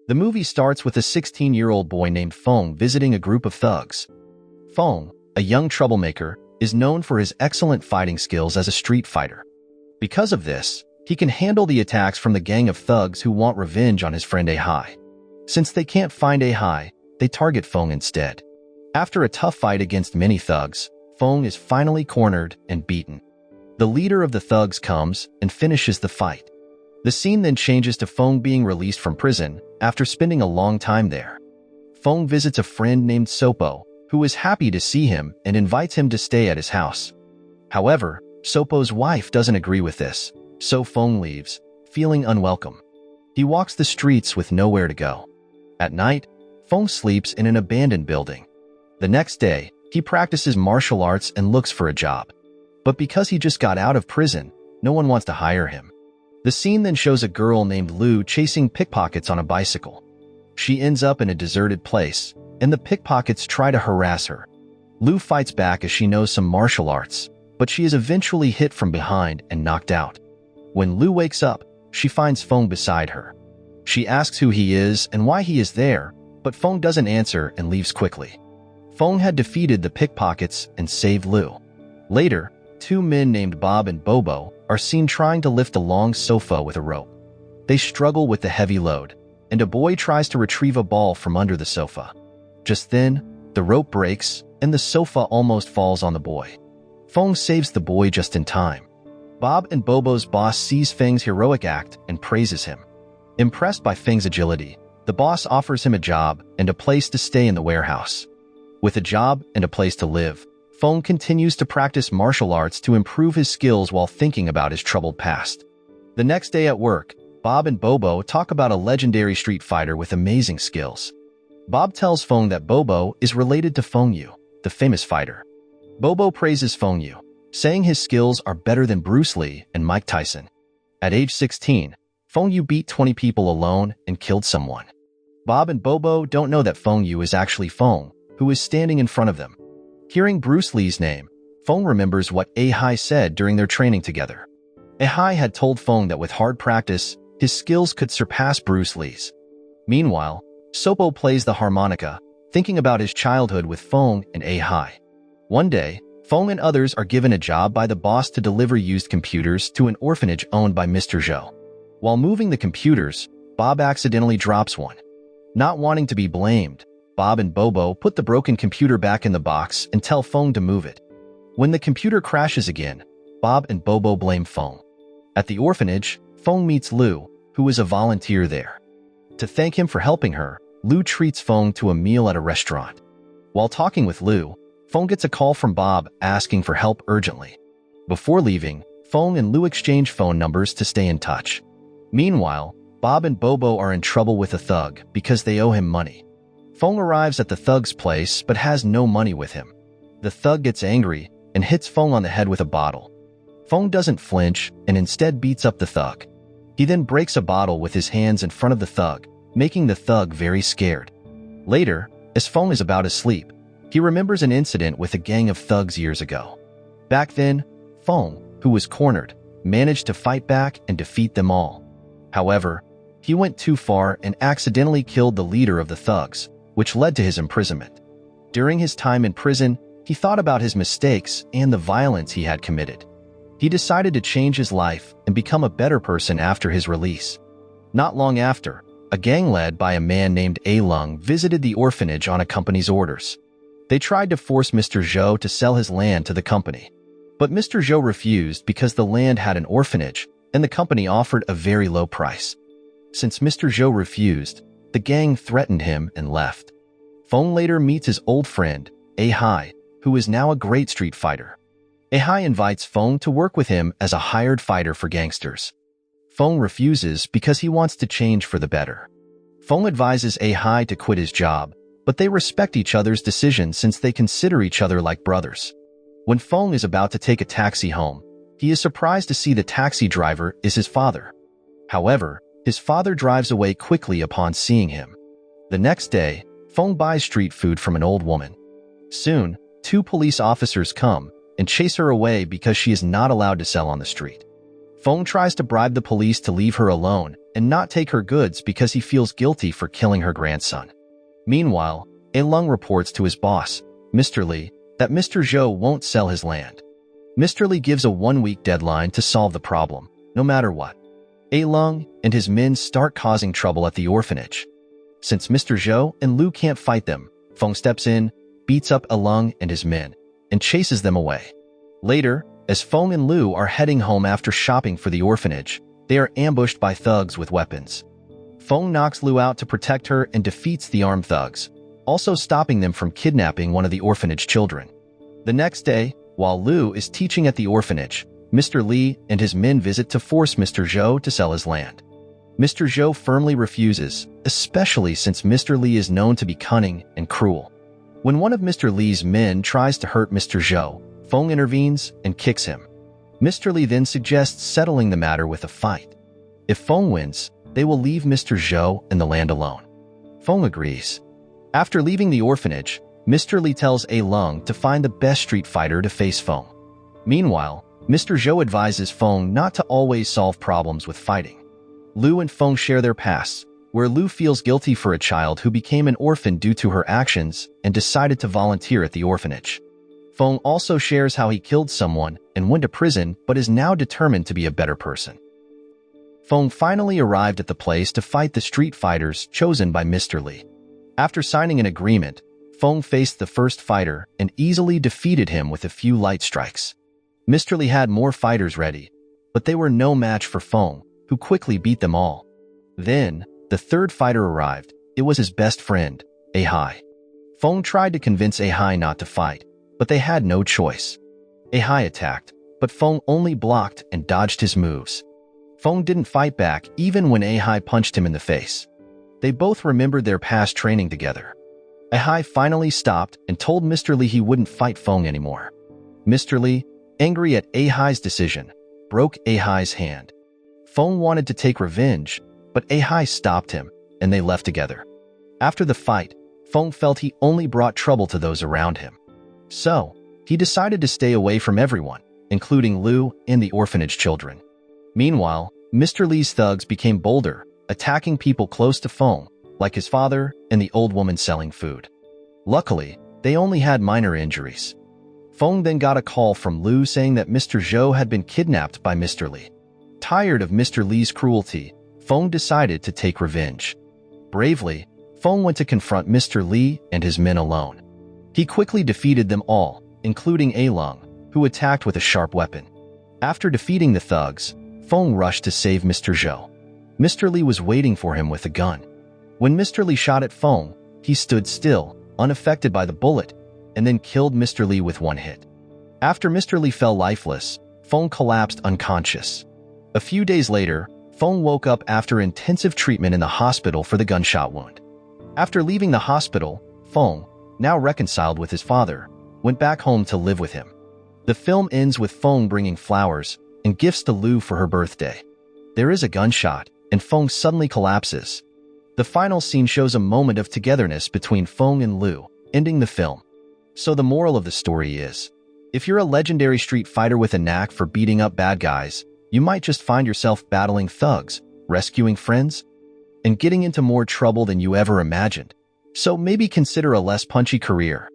The movie starts with a 16-year-old boy named Fong visiting a group of thugs. Fong, a young troublemaker, is known for his excellent fighting skills as a street fighter. Because of this, he can handle the attacks from the gang of thugs who want revenge on his friend A-Hai. Since they can't find A-Hai, they target Fong instead. After a tough fight against many thugs, Fong is finally cornered and beaten. The leader of the thugs comes and finishes the fight. The scene then changes to Fong being released from prison after spending a long time there. Fong visits a friend named Sopo, who is happy to see him and invites him to stay at his house. However, Sopo's wife doesn't agree with this, so Fong leaves, feeling unwelcome. He walks the streets with nowhere to go. At night, Fong sleeps in an abandoned building. The next day, he practices martial arts and looks for a job. But because he just got out of prison, no one wants to hire him. The scene then shows a girl named Lu chasing pickpockets on a bicycle. She ends up in a deserted place, and the pickpockets try to harass her. Lu fights back as she knows some martial arts, but she is eventually hit from behind and knocked out. When Lu wakes up, she finds Fong beside her. She asks who he is and why he is there, but Fong doesn't answer and leaves quickly. Fong had defeated the pickpockets and saved Lu. Later, two men named Bob and Bobo are seen trying to lift a long sofa with a rope. They struggle with the heavy load, and a boy tries to retrieve a ball from under the sofa. Just then, the rope breaks and the sofa almost falls on the boy. Fong saves the boy just in time. Bob and Bobo's boss sees Feng's heroic act and praises him. Impressed by Feng's agility, the boss offers him a job and a place to stay in the warehouse. With a job and a place to live, Fong continues to practice martial arts to improve his skills while thinking about his troubled past. The next day at work, Bob and Bobo talk about a legendary street fighter with amazing skills. Bob tells Fong that Bobo is related to Fong Yu, the famous fighter. Bobo praises Fong Yu, saying his skills are better than Bruce Lee and Mike Tyson. At age 16, Fong Yu beat 20 people alone and killed someone. Bob and Bobo don't know that Fong Yu is actually Fong, who is standing in front of them. Hearing Bruce Lee's name, Fong remembers what A-Hai said during their training together. A-Hai had told Fong that with hard practice, his skills could surpass Bruce Lee's. Meanwhile, Sopo plays the harmonica, thinking about his childhood with Fong and A-Hai. One day, Fong and others are given a job by the boss to deliver used computers to an orphanage owned by Mr. Zhou. While moving the computers, Bob accidentally drops one. Not wanting to be blamed, Bob and Bobo put the broken computer back in the box and tell Fong to move it. When the computer crashes again, Bob and Bobo blame Fong. At the orphanage, Fong meets Lu, who is a volunteer there. To thank him for helping her, Lu treats Fong to a meal at a restaurant. While talking with Lu, Fong gets a call from Bob asking for help urgently. Before leaving, Fong and Lu exchange phone numbers to stay in touch. Meanwhile, Bob and Bobo are in trouble with a thug because they owe him money. Fong arrives at the thug's place but has no money with him. The thug gets angry and hits Fong on the head with a bottle. Fong doesn't flinch and instead beats up the thug. He then breaks a bottle with his hands in front of the thug, making the thug very scared. Later, as Fong is about to sleep, he remembers an incident with a gang of thugs years ago. Back then, Fong, who was cornered, managed to fight back and defeat them all. However, he went too far and accidentally killed the leader of the thugs, which led to his imprisonment. During his time in prison, he thought about his mistakes and the violence he had committed. He decided to change his life and become a better person after his release. Not long after, a gang led by a man named A Lung visited the orphanage on a company's orders. They tried to force Mr. Zhou to sell his land to the company. But Mr. Zhou refused because the land had an orphanage and the company offered a very low price. Since Mr. Zhou refused, the gang threatened him and left. Fong later meets his old friend, A-Hai, who is now a great street fighter. A-Hai invites Fong to work with him as a hired fighter for gangsters. Fong refuses because he wants to change for the better. Fong advises A-Hai to quit his job, but they respect each other's decisions since they consider each other like brothers. When Fong is about to take a taxi home, he is surprised to see the taxi driver is his father. However, his father drives away quickly upon seeing him. The next day, Fong buys street food from an old woman. Soon, two police officers come and chase her away because she is not allowed to sell on the street. Fong tries to bribe the police to leave her alone and not take her goods because he feels guilty for killing her grandson. Meanwhile, A Lung reports to his boss, Mr. Lee, that Mr. Zhou won't sell his land. Mr. Lee gives a 1-week deadline to solve the problem, no matter what. A Lung and his men start causing trouble at the orphanage. Since Mr. Zhou and Lu can't fight them, Fong steps in, beats up A Lung and his men, and chases them away. Later, as Fong and Lu are heading home after shopping for the orphanage, they are ambushed by thugs with weapons. Fong knocks Lu out to protect her and defeats the armed thugs, also stopping them from kidnapping one of the orphanage children. The next day, while Lu is teaching at the orphanage, Mr. Lee and his men visit to force Mr. Zhou to sell his land. Mr. Zhou firmly refuses, especially since Mr. Lee is known to be cunning and cruel. When one of Mr. Lee's men tries to hurt Mr. Zhou, Fong intervenes and kicks him. Mr. Lee then suggests settling the matter with a fight. If Fong wins, they will leave Mr. Zhou and the land alone. Fong agrees. After leaving the orphanage, Mr. Lee tells A Lung to find the best street fighter to face Fong. Meanwhile, Mr. Zhou advises Fong not to always solve problems with fighting. Lu and Fong share their pasts, where Lu feels guilty for a child who became an orphan due to her actions and decided to volunteer at the orphanage. Fong also shares how he killed someone and went to prison but is now determined to be a better person. Fong finally arrived at the place to fight the street fighters chosen by Mr. Lee. After signing an agreement, Fong faced the first fighter and easily defeated him with a few light strikes. Mr. Lee had more fighters ready, but they were no match for Fong, who quickly beat them all. Then, the third fighter arrived. It was his best friend, A Hai. Fong tried to convince A Hai not to fight, but they had no choice. A Hai attacked, but Fong only blocked and dodged his moves. Fong didn't fight back even when A Hai punched him in the face. They both remembered their past training together. A Hai finally stopped and told Mr. Lee he wouldn't fight Fong anymore. Mr. Lee, angry at A Hai's decision, broke A Hai's hand. Fong wanted to take revenge, but A Hai stopped him, and they left together. After the fight, Fong felt he only brought trouble to those around him. So, he decided to stay away from everyone, including Lu and the orphanage children. Meanwhile, Mr. Lee's thugs became bolder, attacking people close to Fong, like his father and the old woman selling food. Luckily, they only had minor injuries. Fong then got a call from Lu saying that Mr. Zhou had been kidnapped by Mr. Lee. Tired of Mr. Lee's cruelty, Fong decided to take revenge. Bravely, Fong went to confront Mr. Lee and his men alone. He quickly defeated them all, including A Lung, who attacked with a sharp weapon. After defeating the thugs, Fong rushed to save Mr. Zhou. Mr. Lee was waiting for him with a gun. When Mr. Lee shot at Fong, he stood still, unaffected by the bullet, and then killed Mr. Lee with one hit. After Mr. Lee fell lifeless, Fong collapsed unconscious. A few days later, Fong woke up after intensive treatment in the hospital for the gunshot wound. After leaving the hospital, Fong, now reconciled with his father, went back home to live with him. The film ends with Fong bringing flowers and gifts to Lu for her birthday. There is a gunshot, and Fong suddenly collapses. The final scene shows a moment of togetherness between Fong and Lu, ending the film. So the moral of the story is, if you're a legendary street fighter with a knack for beating up bad guys, you might just find yourself battling thugs, rescuing friends, and getting into more trouble than you ever imagined. So maybe consider a less punchy career